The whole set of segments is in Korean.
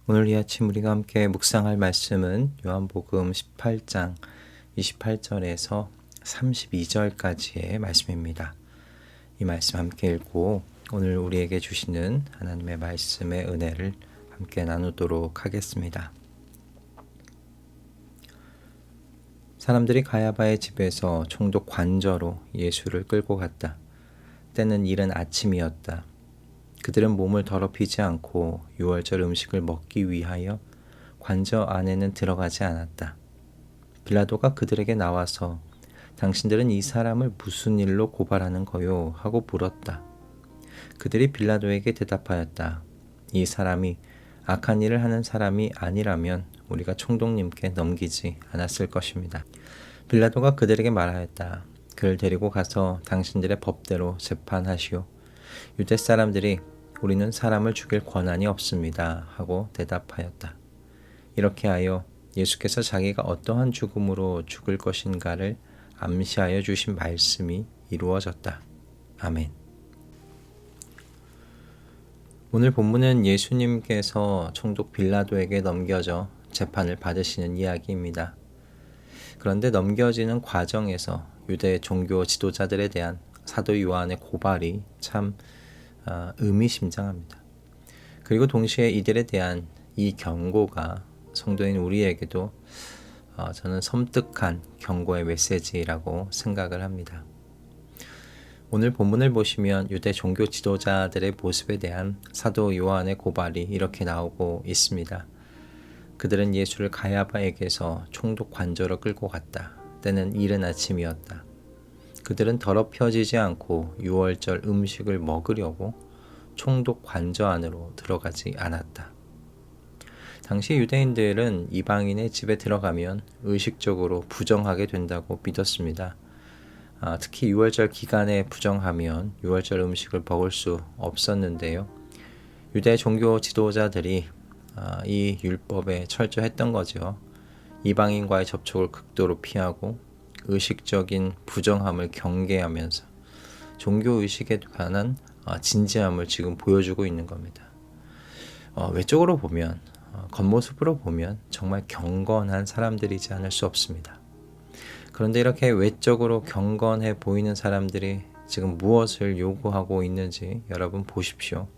오늘 이 아침 우리가 함께 묵상할 말씀은 요한복음 18장 28절에서 32절까지의 말씀입니다. 이 말씀 함께 읽고 오늘 우리에게 주시는 하나님의 말씀의 은혜를 함께 나누도록 하겠습니다. 사람들이 가야바의 집에서 총독 관저로 예수를 끌고 갔다. 때는 이른 아침이었다. 그들은 몸을 더럽히지 않고 유월절 음식을 먹기 위하여 관저 안에는 들어가지 않았다. 빌라도가 그들에게 나와서 당신들은 이 사람을 무슨 일로 고발하는 거요? 하고 물었다. 그들이 빌라도에게 대답하였다. 이 사람이 악한 일을 하는 사람이 아니라면 우리가 총독님께 넘기지 않았을 것입니다. 빌라도가 그들에게 말하였다. 그를 데리고 가서 당신들의 법대로 재판하시오. 유대 사람들이 우리는 사람을 죽일 권한이 없습니다. 하고 대답하였다. 이렇게 하여 예수께서 자기가 어떠한 죽음으로 죽을 것인가를 암시하여 주신 말씀이 이루어졌다. 아멘. 오늘 본문은 예수님께서 총독 빌라도에게 넘겨져 재판을 받으시는 이야기입니다. 그런데 넘겨지는 과정에서 유대 종교 지도자들에 대한 사도 요한의 고발이 참 의미심장합니다. 그리고 동시에 이들에 대한 이 경고가 성도인 우리에게도 저는 섬뜩한 경고의 메시지라고 생각을 합니다. 오늘 본문을 보시면 유대 종교 지도자들의 모습에 대한 사도 요한의 고발이 이렇게 나오고 있습니다. 그들은 예수를 가야바에게서 총독 관저로 끌고 갔다. 때는 이른 아침이었다. 그들은 더럽혀지지 않고 유월절 음식을 먹으려고 총독 관저 안으로 들어가지 않았다. 당시 유대인들은 이방인의 집에 들어가면 의식적으로 부정하게 된다고 믿었습니다. 특히 유월절 기간에 부정하면 유월절 음식을 먹을 수 없었는데요. 유대 종교 지도자들이 이 율법에 철저했던 거죠. 이방인과의 접촉을 극도로 피하고 의식적인 부정함을 경계하면서 종교의식에 관한 진지함을 지금 보여주고 있는 겁니다. 외적으로 보면 겉모습으로 보면 정말 경건한 사람들이지 않을 수 없습니다. 그런데 이렇게 외적으로 경건해 보이는 사람들이 지금 무엇을 요구하고 있는지 여러분 보십시오.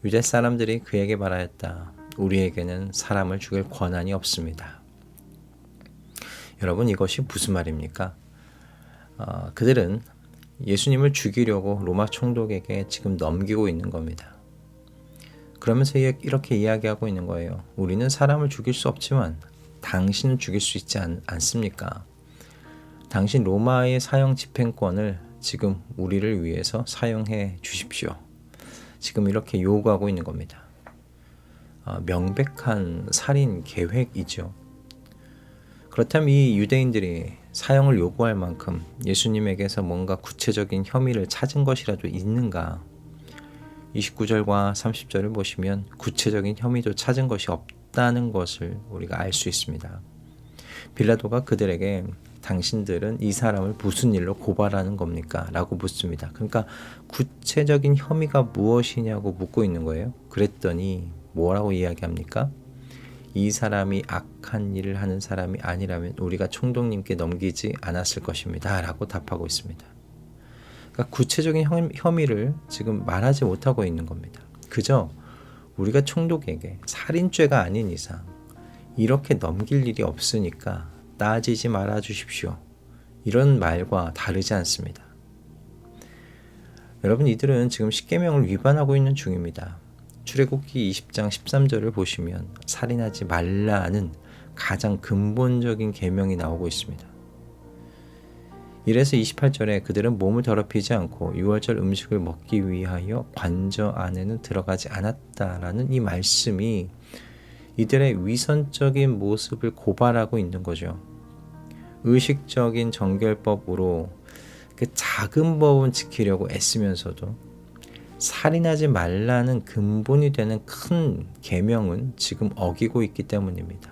유대 사람들이 그에게 말하였다. 우리에게는 사람을 죽일 권한이 없습니다. 여러분 이것이 무슨 말입니까? 그들은 예수님을 죽이려고 로마 총독에게 지금 넘기고 있는 겁니다. 그러면서 이렇게 이야기하고 있는 거예요. 우리는 사람을 죽일 수 없지만 당신은 죽일 수 있지 않습니까? 당신 로마의 사형 집행권을 지금 우리를 위해서 사용해 주십시오. 지금 이렇게 요구하고 있는 겁니다. 명백한 살인 계획이죠. 그렇다면 이 유대인들이 사형을 요구할 만큼 예수님에게서 뭔가 구체적인 혐의를 찾은 것이라도 있는가? 29절과 30절을 보시면 구체적인 혐의도 찾은 것이 없다는 것을 우리가 알 수 있습니다. 빌라도가 그들에게 당신들은 이 사람을 무슨 일로 고발하는 겁니까? 라고 묻습니다. 그러니까 구체적인 혐의가 무엇이냐고 묻고 있는 거예요. 그랬더니 뭐라고 이야기합니까? 이 사람이 악한 일을 하는 사람이 아니라면 우리가 총독님께 넘기지 않았을 것입니다. 라고 답하고 있습니다. 그러니까 구체적인 혐의를 지금 말하지 못하고 있는 겁니다. 그저 우리가 총독에게 살인죄가 아닌 이상 이렇게 넘길 일이 없으니까 따지지 말아 주십시오. 이런 말과 다르지 않습니다. 여러분 이들은 지금 십계명을 위반하고 있는 중입니다. 출애굽기 20장 13절을 보시면 살인하지 말라는 가장 근본적인 계명이 나오고 있습니다. 이래서 28절에 그들은 몸을 더럽히지 않고 유월절 음식을 먹기 위하여 관저 안에는 들어가지 않았다라는 이 말씀이 이들의 위선적인 모습을 고발하고 있는 거죠. 의식적인 정결법으로 그 작은 법은 지키려고 애쓰면서도 살인하지 말라는 근본이 되는 큰 계명은 지금 어기고 있기 때문입니다.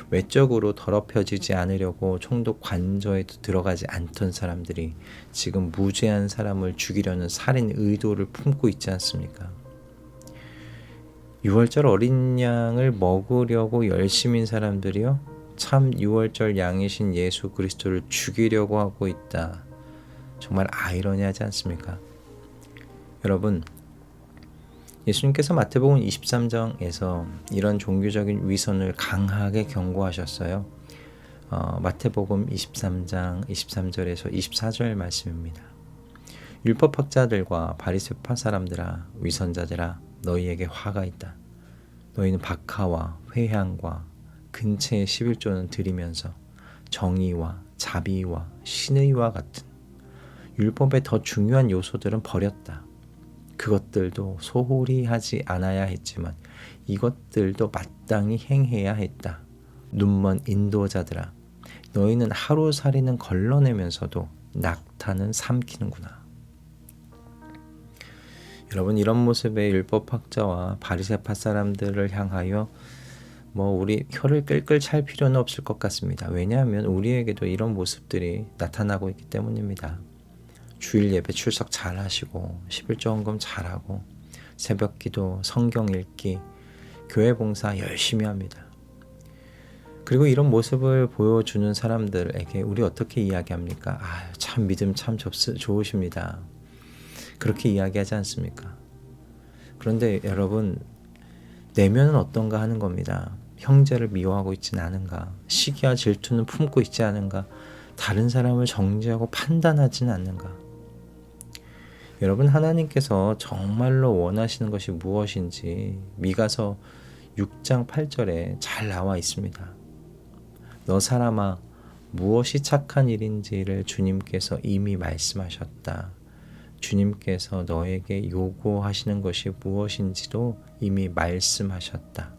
외적으로 더럽혀지지 않으려고 총독 관저에도 들어가지 않던 사람들이 지금 무죄한 사람을 죽이려는 살인 의도를 품고 있지 않습니까? 유월절 어린 양을 먹으려고 열심인 사람들이요, 참 유월절 양이신 예수 그리스도를 죽이려고 하고 있다. 정말 아이러니하지 않습니까? 여러분, 예수님께서 마태복음 23장에서 이런 종교적인 위선을 강하게 경고하셨어요. 마태복음 23장 23절에서 24절 말씀입니다. 율법학자들과 바리새파 사람들아, 위선자들아, 너희에게 화가 있다. 너희는 박하와 회향과 근처의 11조는 드리면서 정의와 자비와 신의와 같은 율법의 더 중요한 요소들은 버렸다. 그것들도 소홀히 하지 않아야 했지만 이것들도 마땅히 행해야 했다. 눈먼 인도자들아, 너희는 하루살이는 걸러내면서도 낙타는 삼키는구나. 여러분, 이런 모습의 율법학자와 바리새파 사람들을 향하여 우리 혀를 끌끌 찰 필요는 없을 것 같습니다. 왜냐하면 우리에게도 이런 모습들이 나타나고 있기 때문입니다. 주일 예배 출석 잘 하시고 11조 헌금 잘하고 새벽 기도, 성경 읽기, 교회 봉사 열심히 합니다. 그리고 이런 모습을 보여주는 사람들에게 우리 어떻게 이야기합니까? 참 믿음 참 좋으십니다. 그렇게 이야기하지 않습니까? 그런데 여러분, 내면은 어떤가 하는 겁니다. 형제를 미워하고 있지는 않은가? 시기와 질투는 품고 있지 않은가? 다른 사람을 정죄하고 판단하지는 않는가? 여러분, 하나님께서 정말로 원하시는 것이 무엇인지 미가서 6장 8절에 잘 나와 있습니다. 너 사람아, 무엇이 착한 일인지를 주님께서 이미 말씀하셨다. 주님께서 너에게 요구하시는 것이 무엇인지도 이미 말씀하셨다.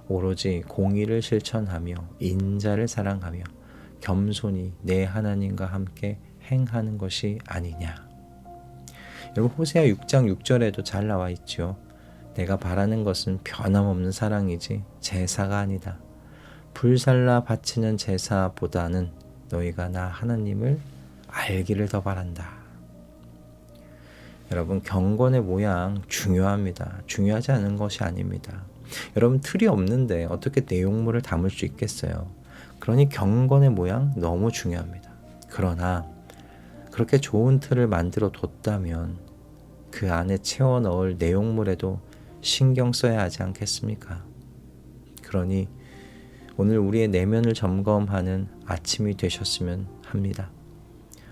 오로지 공의를 실천하며 인자를 사랑하며 겸손히 내 하나님과 함께 행하는 것이 아니냐. 여러분, 호세아 6장 6절에도 잘 나와 있죠. 내가 바라는 것은 변함없는 사랑이지 제사가 아니다. 불살라 바치는 제사보다는 너희가 나 하나님을 알기를 더 바란다. 여러분, 경건의 모양 중요합니다. 중요하지 않은 것이 아닙니다. 여러분, 틀이 없는데 어떻게 내용물을 담을 수 있겠어요? 그러니 경건의 모양 너무 중요합니다. 그러나 그렇게 좋은 틀을 만들어 뒀다면 그 안에 채워 넣을 내용물에도 신경 써야 하지 않겠습니까? 그러니 오늘 우리의 내면을 점검하는 아침이 되셨으면 합니다.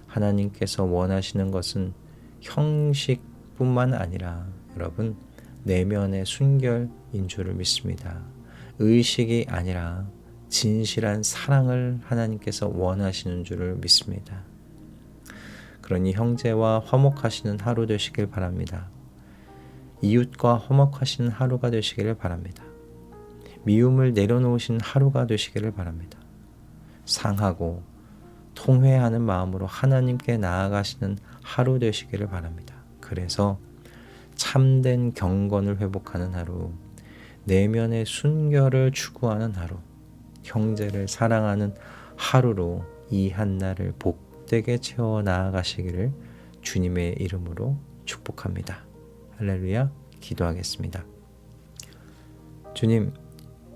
하나님께서 원하시는 것은 형식뿐만 아니라 여러분, 내면의 순결인 줄을 믿습니다. 의식이 아니라 진실한 사랑을 하나님께서 원하시는 줄을 믿습니다. 그러니 형제와 화목하시는 하루 되시길 바랍니다. 이웃과 화목하시는 하루가 되시기를 바랍니다. 미움을 내려놓으신 하루가 되시기를 바랍니다. 상하고 통회하는 마음으로 하나님께 나아가시는 하루 되시기를 바랍니다. 그래서 참된 경건을 회복하는 하루, 내면의 순결을 추구하는 하루, 형제를 사랑하는 하루로 이 한날을 복되게 채워 나아가시기를 주님의 이름으로 축복합니다. 할렐루야. 기도하겠습니다. 주님,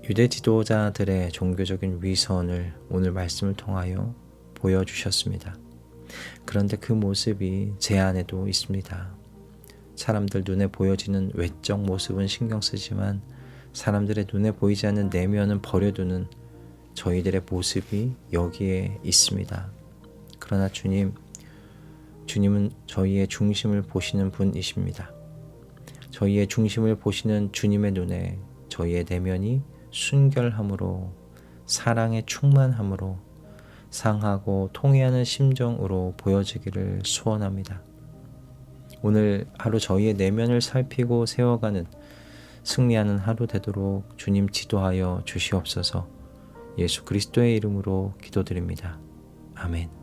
유대 지도자들의 종교적인 위선을 오늘 말씀을 통하여 보여주셨습니다. 그런데 그 모습이 제 안에도 있습니다. 사람들 눈에 보여지는 외적 모습은 신경 쓰지만 사람들의 눈에 보이지 않는 내면은 버려두는 저희들의 모습이 여기에 있습니다. 그러나 주님은 저희의 중심을 보시는 분이십니다. 저희의 중심을 보시는 주님의 눈에 저희의 내면이 순결함으로, 사랑에 충만함으로, 상하고 통회하는 심정으로 보여지기를 소원합니다. 오늘 하루 저희의 내면을 살피고 세워가는 승리하는 하루 되도록 주님 지도하여 주시옵소서. 예수 그리스도의 이름으로 기도드립니다. 아멘.